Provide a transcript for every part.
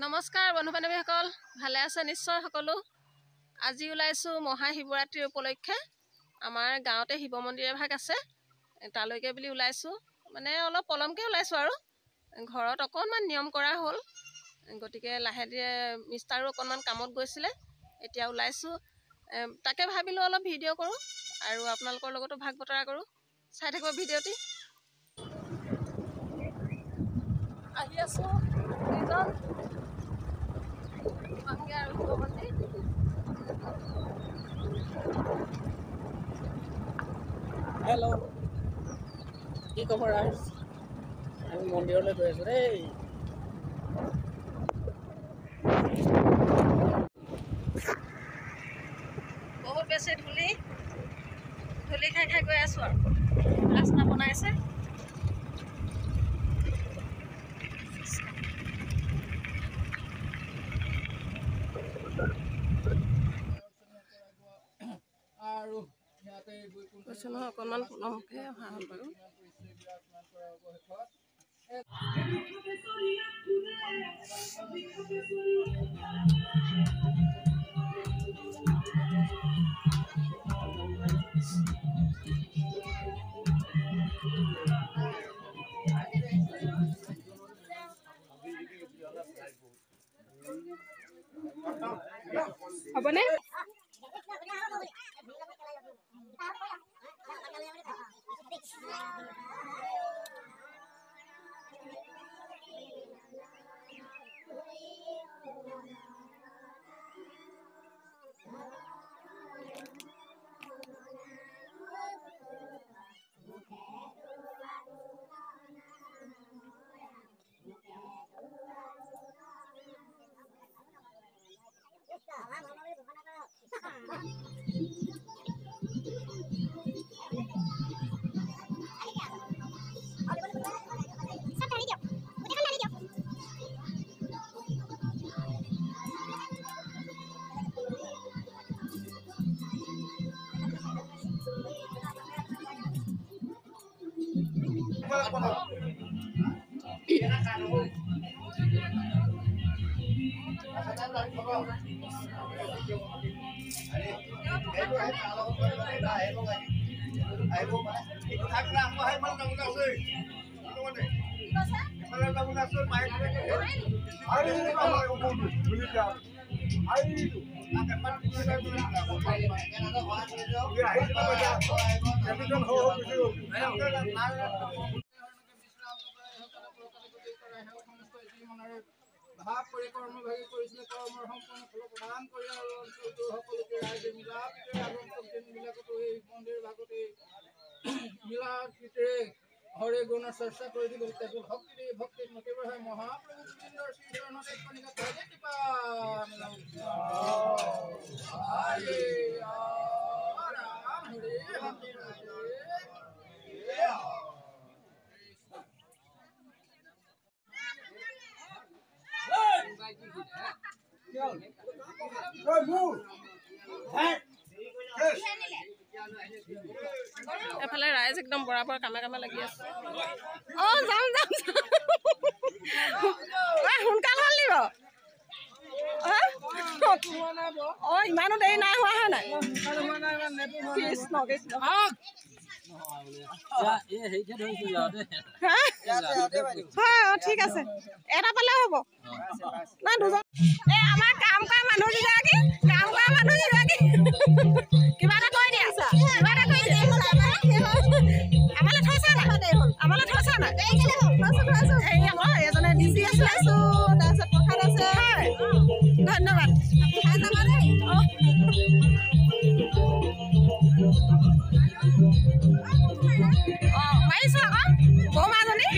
নমস্কাৰ বন্ধু বান্ধৱীসকল, ভালে আছে নিশ্চয় সকলো। আজি ওলাইছোঁ মহাশিৱৰাত্ৰি উপলক্ষে। আমাৰ গাঁৱতে শিৱ মন্দিৰ এভাগ আছে, তালৈকে বুলি ওলাইছোঁ। মানে অলপ পলমকৈ ওলাইছোঁ আৰু ঘৰত অকণমান নিয়ম কৰা হ'ল, গতিকে লাহে ধীৰে মিষ্টাৰো অকণমান কামত গৈছিলে, এতিয়া ওলাইছোঁ। তাকে ভাবিলোঁ অলপ ভিডিঅ' কৰোঁ আৰু আপোনালোকৰ লগতো ভাগ বতৰা কৰোঁ। চাই থাকিব ভিডিঅ'টি। আহি আছোঁ দুইজন মাংগে আৰু শিৱ মন্দিৰ। হেল্ল', কি খবৰ? আমি মন্দিৰলৈ গৈ আছোঁ দেই। বহুত বেছি ধূলি খাই খাই গৈ আছোঁ আৰু ৰাস্তা বনাইছে। আৰু ইয়াতে কৈছে নহয় অকণমান পলমকৈ অহা হ'ল বাৰু। হ'বনে? ভাৱ কৰি কৰ্মভাগী কৰিছিলে, কৰ্মৰ সম্পূৰ্ণ ফল প্ৰদান কৰি আৰু অঞ্চলটোৰ সকলোকে ৰাইজে মিলা প্ৰীতিৰে আগন্তুক দিনবিলাকতো এই মন্দিৰ ভাগতে মিলা প্ৰীতিৰে হৰে গুণৰ চৰ্চা কৰি দিব। তেজুল ভক্তিত মতিবৰ হয় মহাপ্ৰভু গোবিন্দৰ শ্ৰীচৰণত এক কণিকা ঠাইতে কৃপা এফালে ৰাইজ একদম বৰাবৰ কামে কামে লাগি আছে। যাম সোনকাল হ'ল নিব। ইমানো দেৰি নাই হোৱা হয় নাই? কৃষ্ণ কৃষ্ণ। ঠিক আছে, এটা পালে হ'ব না দুজন? এই আমাৰ কাম কৰা মানুহ কেইগৰাকী কিবা এটা কৈ দিয়া, কিবা এটা কৈ দিয়া। আমালৈ থৈছা নাই? হেৰি আকৌ এজনে ডিচি আছিলে, তাৰপিছত প্ৰসাদ আছে। ধন্যবাদ। মাৰিছো আকৌ বৌমাজনী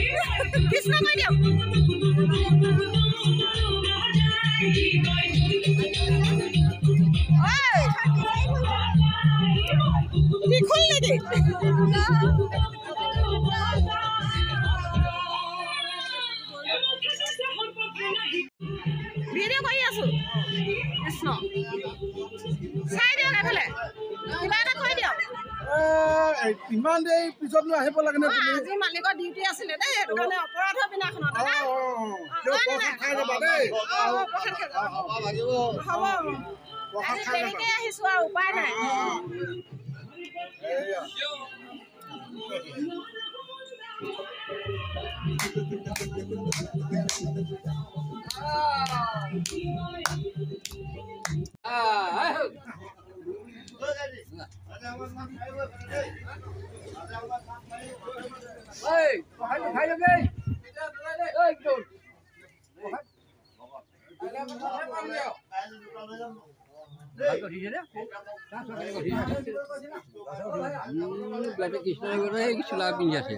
কৃষ্ণ কৈ দিয়ক। খুল নেকি? ভিডিঅ' কৰি আছো। কৃষ্ণ চাই দিয়ক, এফালে কিবা এটা কৈ দিয়ক। ইমান দেৰি পিছতনো আহিব লাগে নে তুমি? আজি মালিকৰ ডিউটি আছিলে দেই, সেইটো কাৰণে অপৰাধৰ বিনাখনত খাই যাবা দেই। দেৰিকে আহিছো আৰু উপায় নাই। চোলা পিন্ধি আছে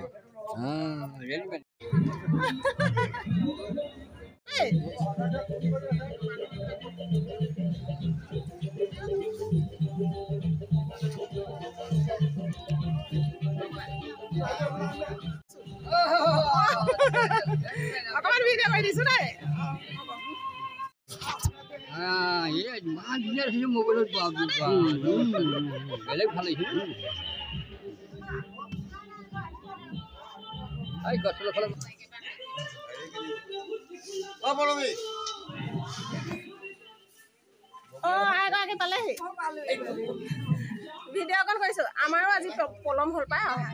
অকমান ভিডিঅ' কৰি দিছো দেই। ইমান ধুনীয়া দেখিছো মোবাইলত বেলেগ ভাল লাগিছে গছৰ ফালে এগৰাকী পালেহি ভিডিঅ' অকণ কৰিছো। আমাৰো আজি পলম হ'ল পাই অহা।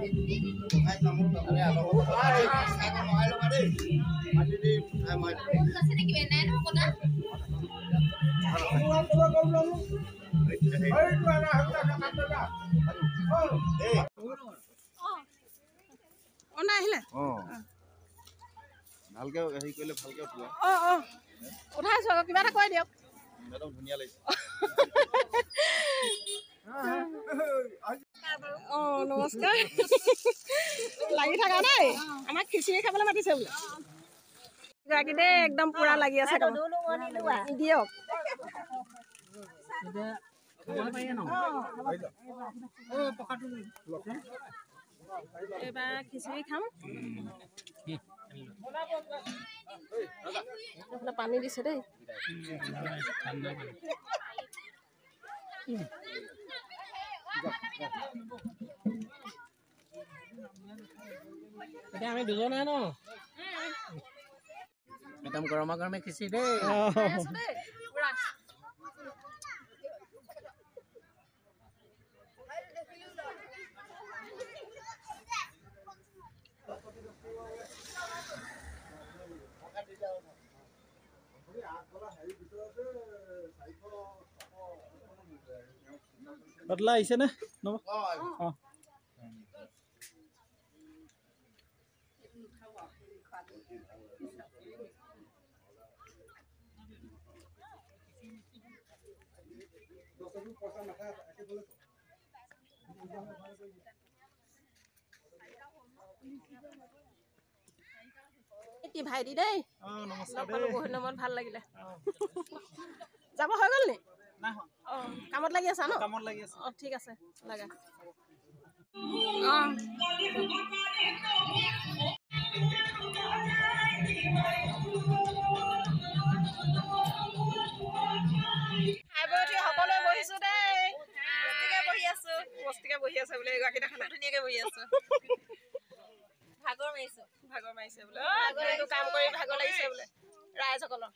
আহিলে ভালকে হেৰি কৰিলে ভালকে উঠিবা। উঠাইছো আকৌ কিবা এটা কৈ দিয়ক। একদম ধুনীয়া লাগিছে। নমস্কাৰ। লাগি থাকা দেই, আমাক খিচিৰি খাবলৈ মাতিছে বোলে। গৰাকী দেই একদম পুৰা লাগি আছে দিয়ক। এইবাৰ খিচিৰি খাম। পানী দিছে দেই। এতিয়া আমি দুজনে ন একদম গৰমা গৰমে খিচিৰি দেই। বদলা আহিছে নে? ভাইটি দেই, বহুত নামত ভাল লাগিলে। যাব হৈ গ'ল নি? কামত লাগি আছা ন? কামত লাগি আছে। ঠিক আছে লাগা। সকলোৱে বহিছো দেই। বস্তিকে বহি আছে বোলে। এগৰাকী দেখা নাই ধুনীয়াকে বহি আছো। ভাগৰ মাৰিছে বোলে। কাম কৰি ভাগৰ লাগিছে বোলে। ৰাইজসকলৰ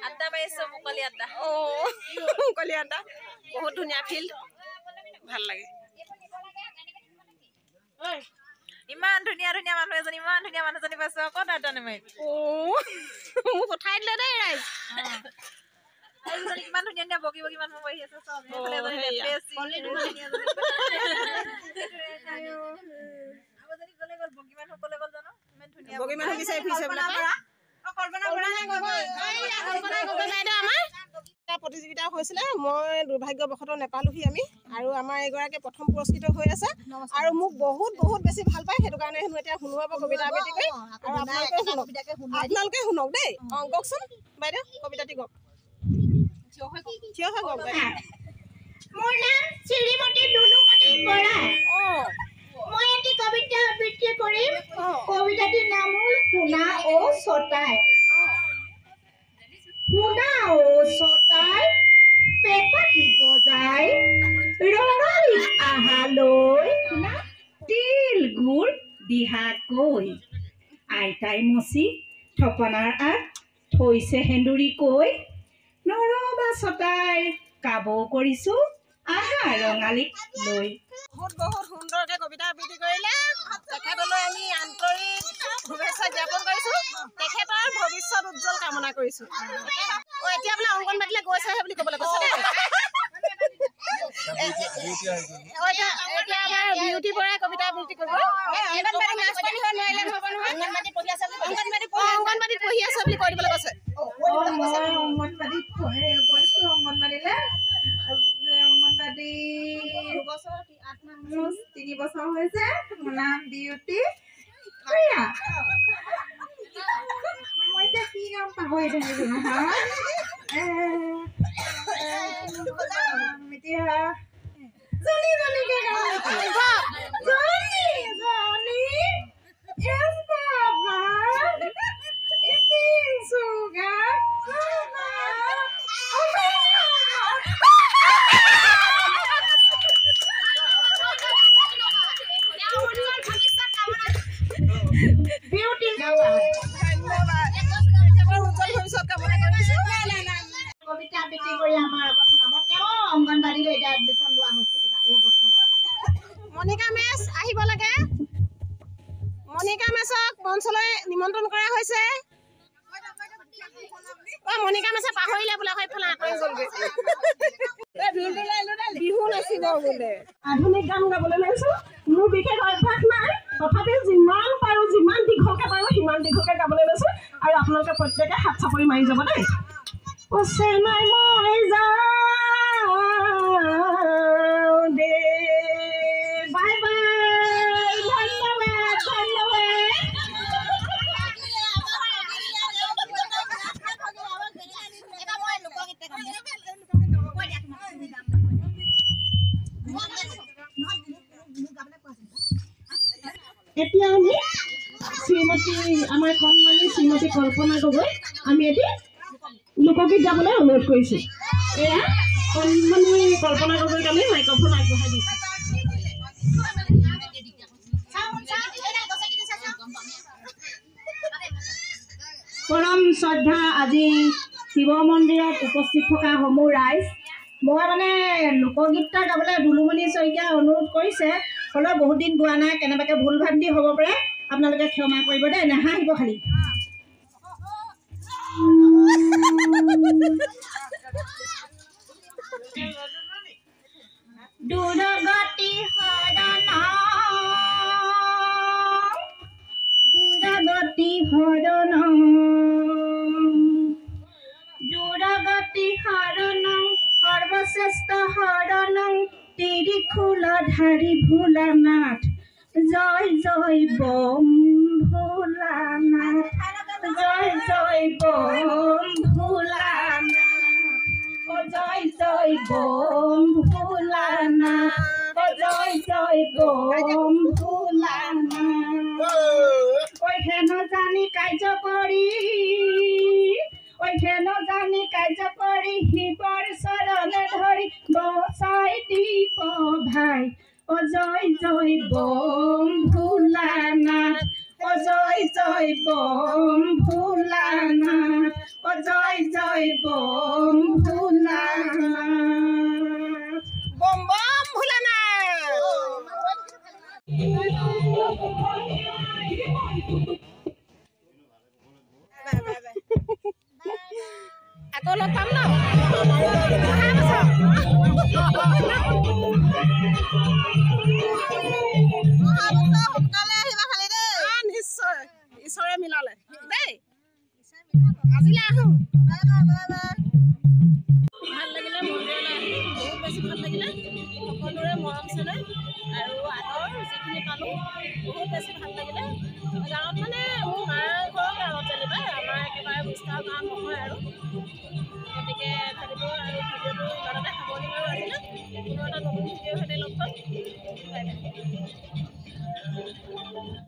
আড্ডা মাৰিছো। মুকলি আড্ডা। মুকলি আড্ডা বহুত ধুনীয়া ফিল্ড, ভাল লাগে। ইমান ধুনীয়া ধুনীয়া মানুহ এজনী, ইমান ধুনীয়া মানুহজনী পাইছো। ক'ত আড্ডা নামাৰিম? মোক উঠাই দিলে দেই ৰাইজ। কিমান ধুনীয়া ধুনীয়া বগী বগী মানুহ বহি আছে। বগী মানুহ বিচাৰি ফুৰিছে বোলে। প্ৰতিযোগিতা হৈছিলে, মই দুৰ্ভাগ্যবশতঃ নেপালোহি আমি। আৰু আমাৰ এগৰাকী প্ৰথম পুৰস্কৃত হৈ আছে আৰু মোক বহুত বহুত বেছি ভাল পায়। সেইটো কাৰণে হেনো এতিয়া শুনোৱাব কবিতা আবৃত্তি কৰি। আৰু আপোনালোকে শুনক দেই। কওকচোন বাইদেউ, কবিতাটি কওক। থিয় হৈ কওক বাইদেউ। মোৰ নাম শ্ৰীমতী দুলুমণি বৰা। মই এটি কবিতা আবৃত্তি কৰিম। কবিতাটিৰ নাম হ'ল শুনা ও ছটাই। শুনা ও ছটাই, পেপাটি বজাই, ৰঙালী আহালৈ শুনা দিহা কৈ আইতাই মচি থপনাৰ আগ থৈছে সেন্দুৰী কৈ নৰবা ছটাই কাবৌ কৰিছো আহা ৰঙালীক লৈ। বহুত বহুত সুন্দৰকে কবিতা আবৃত্তি কৰিলে তেখেতলৈ আমি আন্তৰিক শুভেচ্ছা জ্ঞাপন কৰিছো তেখেতৰ ভৱিষ্যত উজ্জ্বল কামনা কৰিছো এতিয়া বোলে অংগনবাড়ীলৈ গৈছেহে বুলি ক'বলৈ কৈছে এতিয়া আমাৰ বিউটি বৰাই কবিতা আবৃত্তি কৰিব অংগনবাড়ীত পঢ়ি আছে বুলি কৈ দিবলৈ কৈছে অংগনবাড়ীত গৈছো অংগনবাড়ীলৈ অংগনবাড়ী 3 বছৰ হৈছে মোৰ নাম বিউটি মই এতিয়া কি নাম পাহৰি থাকিলো নহয় এতিয়া জনি জনিকে Yes, Papa. Eating sugar. Beauty. কবিতা আবৃত্তি কৰি আমাৰ আগত শুনাব তেওঁ অংগনবাড়ীলৈ এতিয়া এডমিশ্যন লোৱা হৈছে এই বছৰ মনিকা মেছ আহিব লাগে মনিকা মেছক মঞ্চলৈ নিমন্ত্ৰণ কৰা হৈছে মনিকা মেছে পাহৰিলে বোলে সেইফালে আঁতৰি গ'লগৈ বিহু নাচিব বোলে আধুনিক গান গাবলৈ লৈছো মোৰ বিশেষ অভ্যাস নাই তথাপি যিমান পাৰো যিমান দীঘলকে পাৰো সিমান দীঘলকে গাবলৈ লৈছো আৰু আপোনালোকে প্ৰত্যেকে হাত চাপৰি মাৰি যাব দেই কৈছে নাই মই যাওঁ দে বাই বাই ধন্যবাদ এতিয়া আমি শ্ৰীমতী আমাৰ কণমানি শ্ৰীমতী কল্পনা গগৈ আমি এতিয়া লোকগীত গাবলৈ অনুৰোধ কৰিছো এয়া কণমানি কল্পনা গগৈক আমি মাইক্ৰফোন আগবঢ়াই দিছো পৰম শ্ৰদ্ধা আজি শিৱ মন্দিৰত উপস্থিত থকা সমূহ ৰাইজ মই মানে লোকগীতটা গাবলৈ দুলুমণি শইকীয়া অনুৰোধ কৰিছে হ'লেও বহুত দিন গোৱা নাই কেনেবাকৈ ভুল ভ্ৰান্তি হ'ব পাৰে আপোনালোকে ক্ষমা কৰিব দেই নাহাঁহিব খালি দুৰগতি হৰণ সৰ্বশ্ৰেষ্ঠ হৰণ ত্ৰিশূলধাৰী ভোলানাথ জয় জয় বম ভোলানাথ জয় জয় বম ভোলানাথ জয় জয় বম ভোলানাথ জয় জয় বম ভোলানাথ ঐ হেন জানি কাৰ্য কৰি শিৱৰ চৰণে ধৰি বচাই দিব ভাই জয় জয় বম ভোলানাথ জয় জয় বম ভোলানাথ জয় জয় বম ভোলানাথ বম বম ভোলানাথ আকৌ লগ পাম ন নিশ্চয় ঈশ্বৰে মিলালে দেই আজিলৈ আহো ভাল লাগিলে মন্দিৰলৈ আহি বহুত বেছি ভাল লাগিলে সকলোৰে মৰম চেনেহ আৰু আদৰ যিখিনি পালোঁ বহুত বেছি ভাল লাগিলে গাঁৱত মানে মোৰ মাৰ ঘৰৰ গাঁৱত যেনিবা আমাৰ একেবাৰে বিস্তাৰ গাঁৱত নহয় আৰু গতিকে ভাবিলোঁ আৰু ভিডিঅ'টো ইমানতে সামৰণি মাৰো আজিলৈ কোনো এটা নতুন ভিডিঅ'ৰ সৈতে লগ পাম বাই বাই